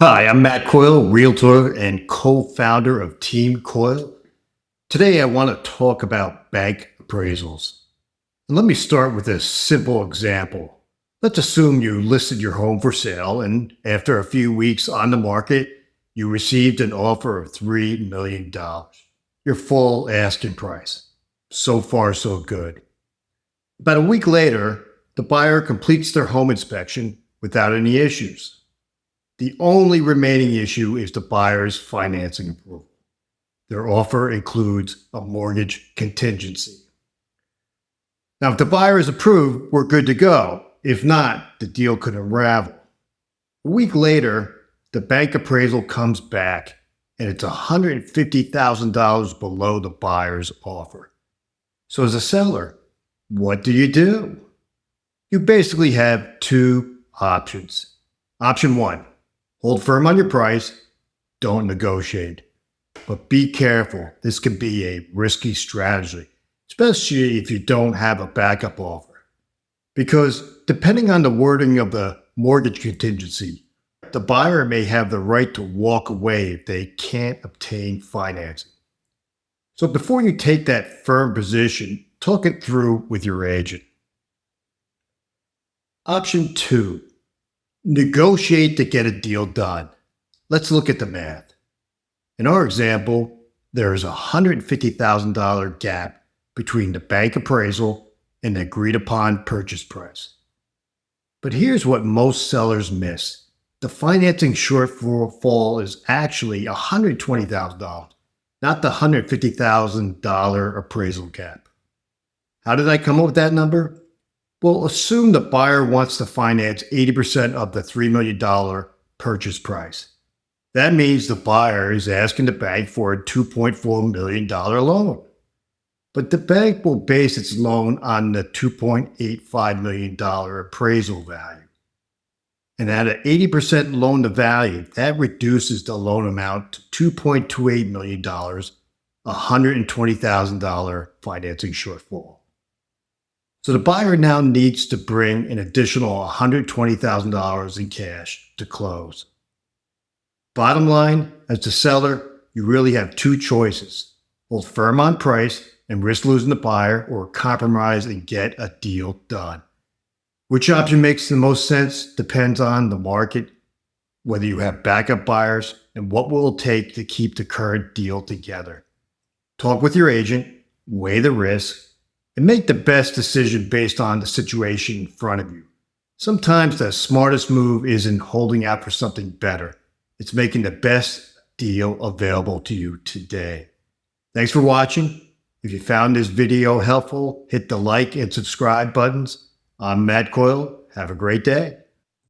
Hi, I'm Matt Coyle, Realtor and co-founder of Team Coyle. Today I want to talk about bank appraisals. And let me start with a simple example. Let's assume you listed your home for sale and after a few weeks on the market, you received an offer of $3 million, your full asking price. So far, so good. About a week later, the buyer completes their home inspection without any issues. The only remaining issue is the buyer's financing approval. Their offer includes a mortgage contingency. Now, if the buyer is approved, we're good to go. If not, the deal could unravel. A week later, the bank appraisal comes back and it's $150,000 below the buyer's offer. So as a seller, what do? You basically have two options. Option one, hold firm on your price, don't negotiate. But be careful, this can be a risky strategy, especially if you don't have a backup offer. Because depending on the wording of the mortgage contingency, the buyer may have the right to walk away if they can't obtain financing. So before you take that firm position, talk it through with your agent. Option two, negotiate to get a deal done. Let's look at the math. In our example, there is a $150,000 gap between the bank appraisal and the agreed upon purchase price. But here's what most sellers miss. The financing shortfall is actually $120,000, not the $150,000 appraisal gap. How did I come up with that number? Well, assume the buyer wants to finance 80% of the $3 million purchase price. That means the buyer is asking the bank for a $2.4 million loan. But the bank will base its loan on the $2.85 million appraisal value. And at an 80% loan to value, that reduces the loan amount to $2.28 million, a $120,000 financing shortfall. So the buyer now needs to bring an additional $120,000 in cash to close. Bottom line, as the seller, you really have two choices. Hold firm on price and risk losing the buyer, or compromise and get a deal done. Which option makes the most sense depends on the market, whether you have backup buyers, and what will it take to keep the current deal together. Talk with your agent, weigh the risk, and make the best decision based on the situation in front of you. Sometimes the smartest move isn't holding out for something better. It's making the best deal available to you today. Thanks for watching. If you found this video helpful, hit the like and subscribe buttons. I'm Matt Coyle. Have a great day.